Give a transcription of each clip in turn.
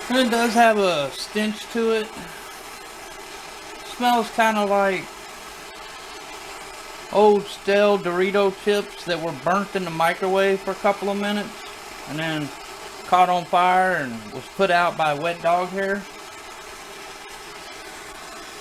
And it does have a stench to it. Smells kind of like old stale Dorito chips that were burnt in the microwave for a couple of minutes and then caught on fire and was put out by wet dog hair.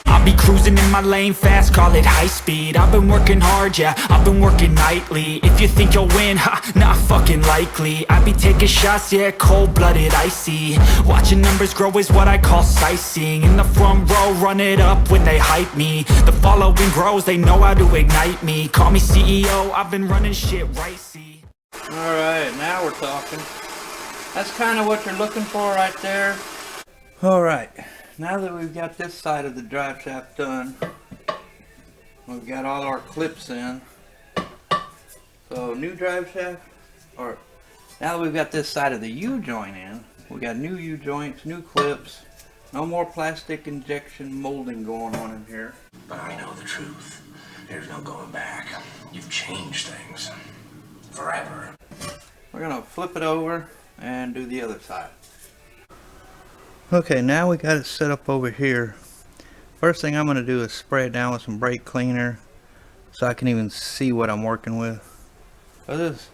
I'll be cruising in my lane fast, call it high speed. I've been working hard, yeah, I've been working nightly. If you think you'll win, ha, not fucking likely. I be taking shots, yeah, cold-blooded, icy. Watching numbers grow is what I call sightseeing. In the front row, run it up when they hype me. The following grows, they know how to ignite me. Call me CEO, I've been running shit right, see. Alright, now we're talking. That's kind of what you're looking for right there. Alright, now that we've got this side of the drive shaft done, we've got all our clips in. So new drive shaft, or now that we've got this side of the U-joint in, we got new U-joints, new clips, no more plastic injection molding going on in here. But I know the truth. There's no going back. You've changed things. Forever. We're gonna flip it over and do the other side. Okay, now we got it set up over here. First thing I'm gonna do is spray it down with some brake cleaner so I can even see what I'm working with. So this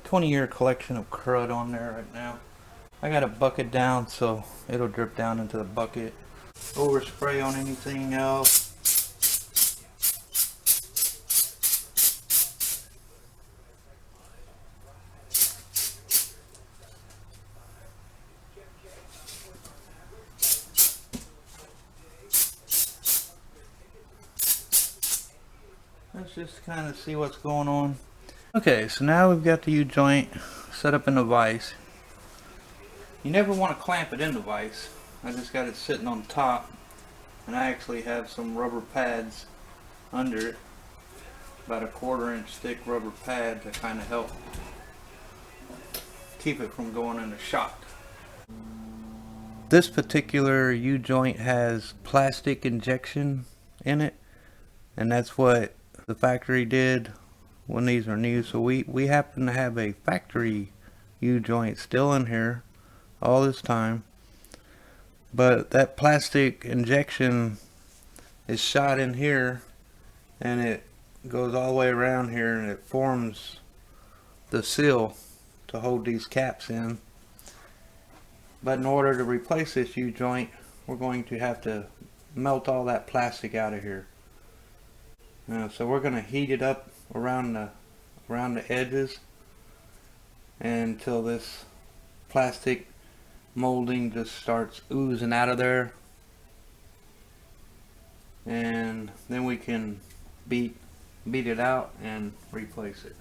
20-year collection of crud on there right now. I got a bucket down so it'll drip down into the bucket. Overspray on anything else. Let's just kind of see what's going on. Okay, so now we've got the U-joint set up in the vise. You never want to clamp it in the vise. I just got it sitting on top, and I actually have some rubber pads under it. About a 1/4-inch thick rubber pad to kind of help keep it from going into shock. This particular U-joint has plastic injection in it, and that's what the factory did when these are new. So we happen to have a factory U-joint still in here all this time, but that plastic injection is shot in here and it goes all the way around here and it forms the seal to hold these caps in. But in order to replace this U-joint, we're going to have to melt all that plastic out of here. So we're going to heat it up around the edges until this plastic molding just starts oozing out of there, and then we can beat it out and replace it.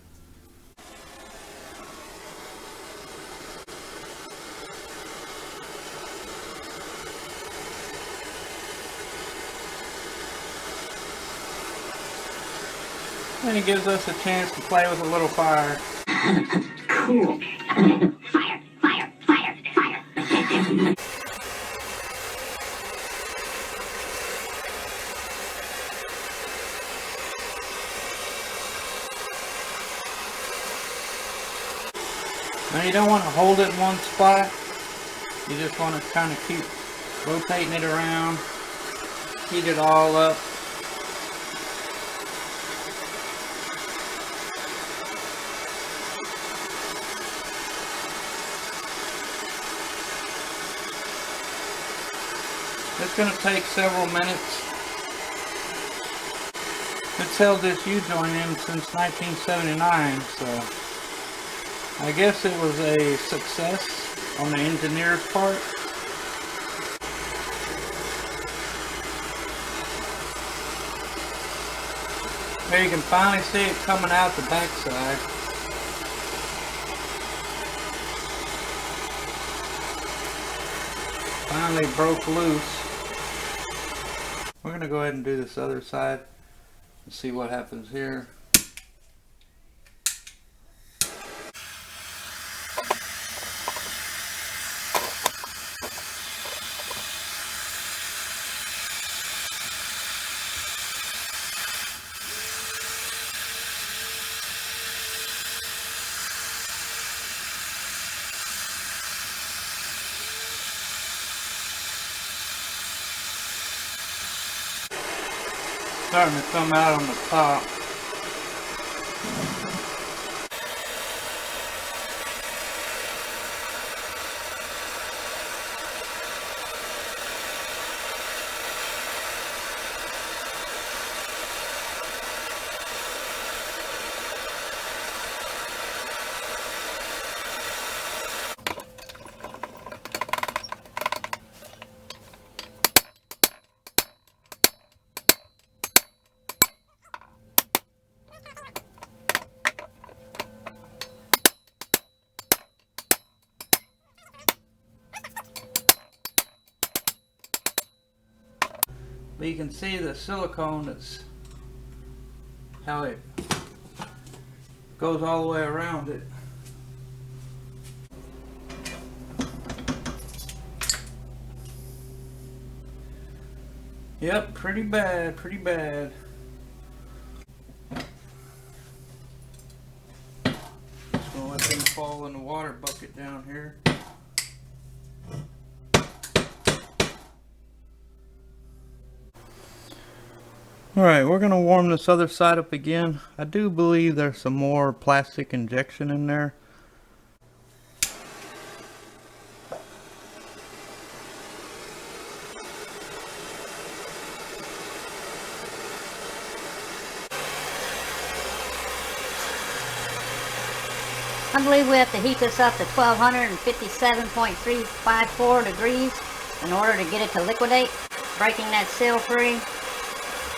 And it gives us a chance to play with a little fire. Cool. Fire, fire, fire, fire. Now you don't want to hold it in one spot. You just want to kind of keep rotating it around, heat it all up. It's going to take several minutes. It's held this U-joint in since 1979, so I guess it was a success on the engineer's part. There you can finally see it coming out the backside. Finally broke loose. We're going to go ahead and do this other side and see what happens here. Starting to come out on the top. But you can see the silicone, that's how it goes all the way around it. Yep, pretty bad, pretty bad. Just gonna let them fall in the water bucket down here. Alright, we're going to warm this other side up again. I do believe there's some more plastic injection in there. I believe we have to heat this up to 1257.354 degrees in order to get it to liquidate, breaking that seal free.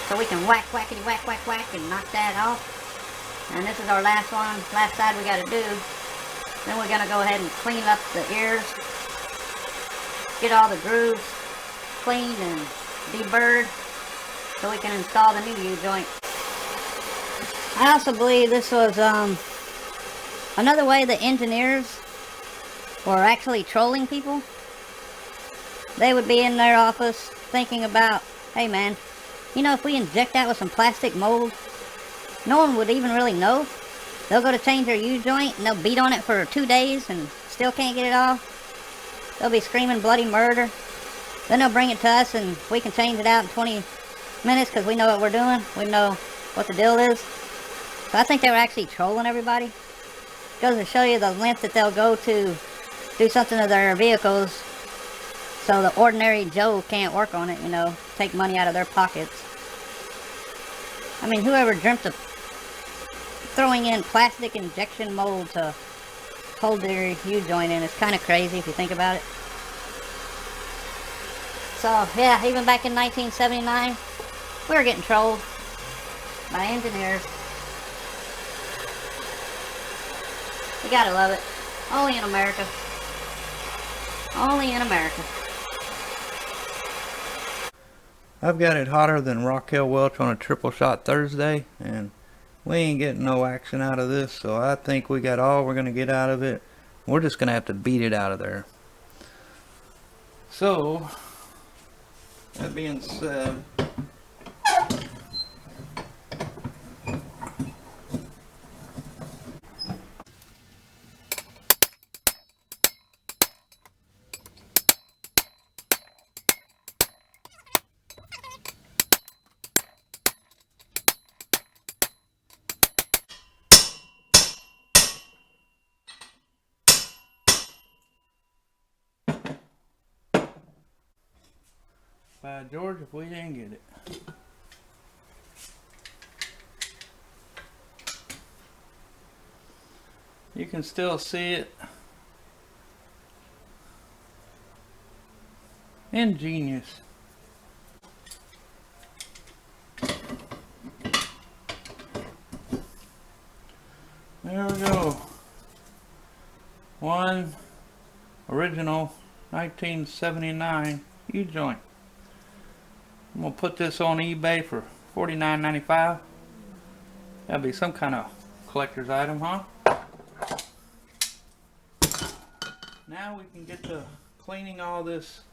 So we can whack, whackity, whack, whack, whack and knock that off. And this is our last one, last side we got to do. Then we're going to go ahead and clean up the ears. Get all the grooves cleaned and deburred so we can install the new U-joint. I also believe this was another way the engineers were actually trolling people. They would be in their office thinking about, hey man, you know, if we inject that with some plastic mold, no one would even really know. They'll go to change their U-joint and they'll beat on it for 2 days and still can't get it off. They'll be screaming bloody murder. Then they'll bring it to us and we can change it out in 20 minutes because we know what we're doing. We know what the deal is. So I think they were actually trolling everybody. It goes to show you the length that they'll go to do something to their vehicles so the ordinary Joe can't work on it, you know, take money out of their pockets. I mean, whoever dreamt of throwing in plastic injection mold to hold their U-joint in is kind of crazy if you think about it. So, yeah, even back in 1979, we were getting trolled by engineers. You gotta love it. Only in America. Only in America. I've got it hotter than Raquel Welch on a triple shot Thursday, and we ain't getting no action out of this, so I think we got all we're going to get out of it. We're just going to have to beat it out of there. So, that being said, by George, if we didn't get it. You can still see it. Ingenious. There we go. One original 1979 U-joint. I'm gonna put this on eBay for $49.95. That'd be some kind of collector's item, huh? Now we can get to cleaning all this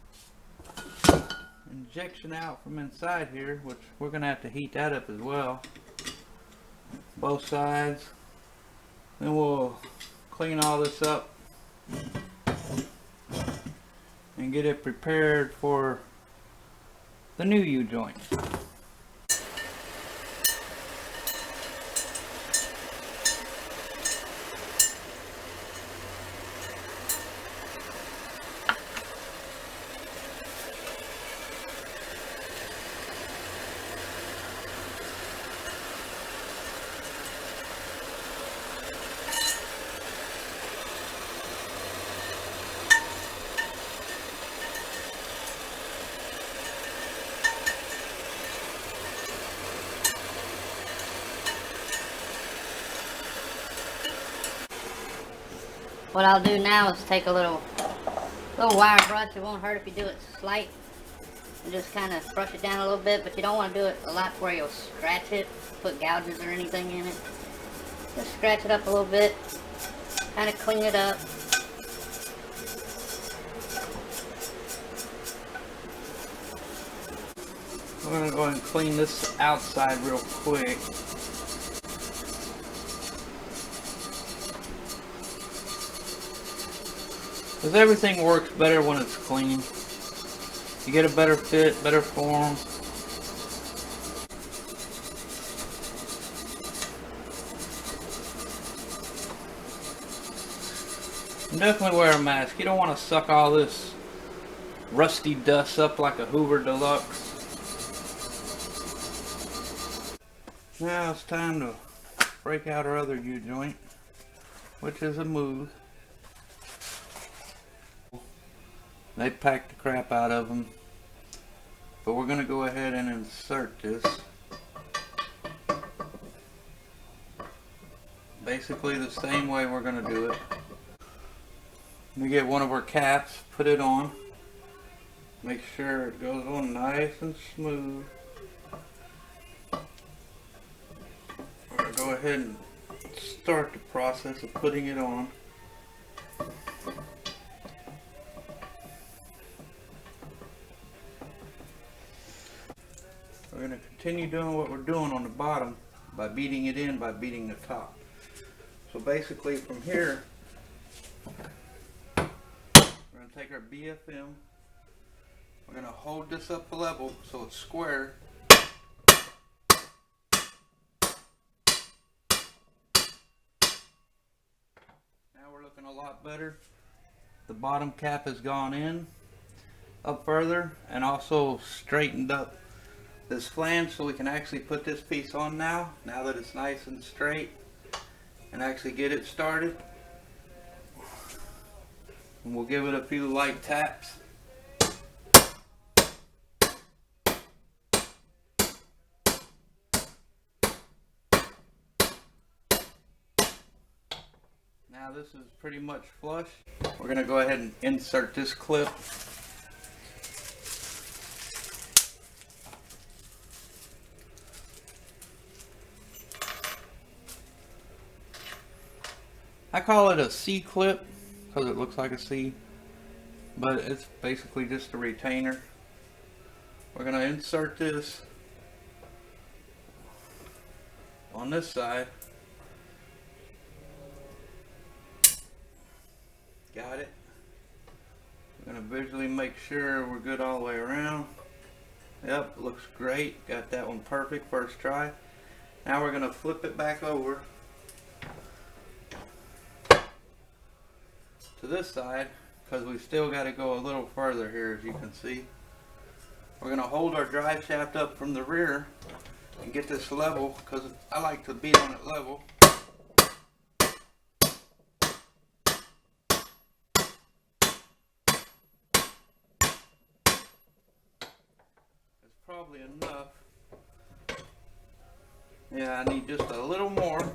injection out from inside here, which we're gonna have to heat that up as well. Both sides. Then we'll clean all this up and get it prepared for the new U-joint. what I'll do now is take a little wire brush. It won't hurt if you do it slight. And just kind of brush it down a little bit, but you don't want to do it a lot where you'll scratch it, put gouges or anything in it. Just scratch it up a little bit, kind of clean it up. I'm going to go ahead and clean this outside real quick. Because everything works better when it's clean. You get a better fit, better form. And definitely wear a mask. You don't want to suck all this rusty dust up like a Hoover Deluxe. Now it's time to break out our other U-joint, which is a move. They packed the crap out of them, but we're going to go ahead and insert this. Basically the same way we're going to do it. We get one of our caps, put it on, make sure it goes on nice and smooth. We're going to go ahead and start the process of putting it on. We're going to continue doing what we're doing on the bottom by beating it in, by beating the top. So basically from here, we're going to take our BFM, we're going to hold this up level so it's square. Now we're looking a lot better. The bottom cap has gone in, up further, and also straightened up this flange so we can actually put this piece on now that it's nice and straight, and actually get it started. And we'll give it a few light taps. Now this is pretty much flush. We're going to go ahead and insert this clip. I call it a C clip because it looks like a C, but it's basically just a retainer. We're going to insert this on this side. Got it. We're going to visually make sure we're good all the way around. Yep, looks great. Got that one perfect first try. Now we're going to flip it back over to this side because we still got to go a little further here, as you can see. We're going to hold our drive shaft up from the rear and get this level, because I like to beat on it level. It's probably enough. Yeah, I need just a little more.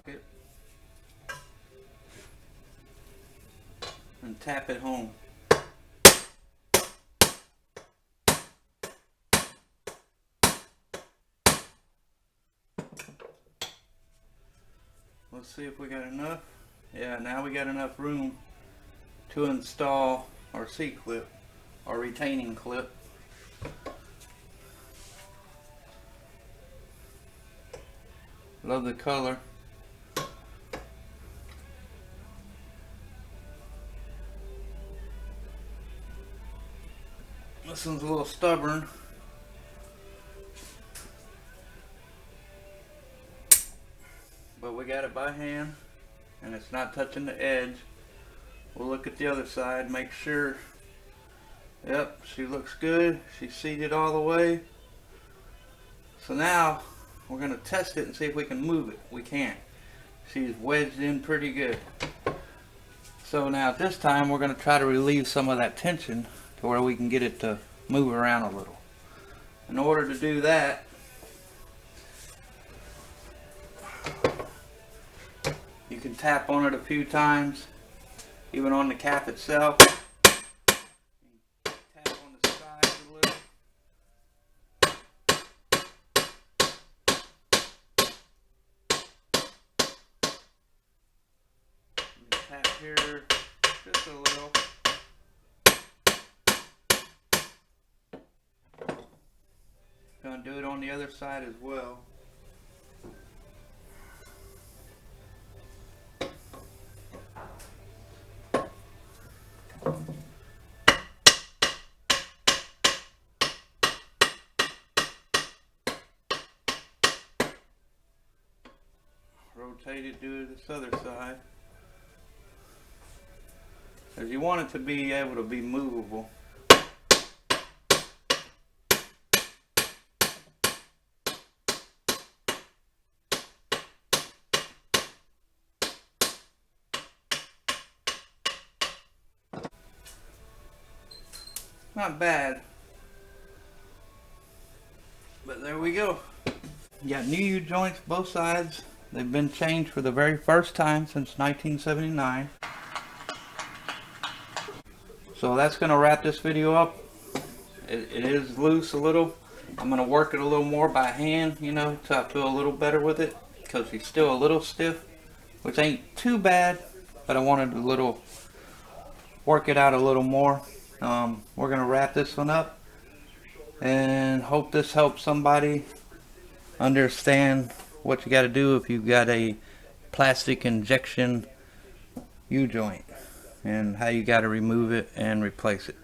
Okay. And tap it home. Let's see if we got enough. Yeah, now we got enough room to install our C-clip, our retaining clip. Love the color. This one's a little stubborn. But we got it by hand and it's not touching the edge. We'll look at the other side, make sure. Yep, she looks good. She's seated all the way. So now we're going to test it and see if we can move it. We can't. She's wedged in pretty good. So now at this time we're going to try to relieve some of that tension to where we can get it to move around a little. In order to do that, you can tap on it a few times even on the cap itself. Tap on the sides a little. Tap here just a little. Gonna do it on the other side as well. Rotate it, do this other side. Because you want it to be able to be movable. Not bad. But there we go. You got new U-joints both sides. They've been changed for the very first time since 1979. So that's going to wrap this video up. It is loose a little. I'm going to work it a little more by hand, you know, so I feel a little better with it. Because he's still a little stiff, which ain't too bad. But I wanted to work it out a little more. We're going to wrap this one up. And hope this helps somebody understand what you got to do if you've got a plastic injection U-joint and how you got to remove it and replace it.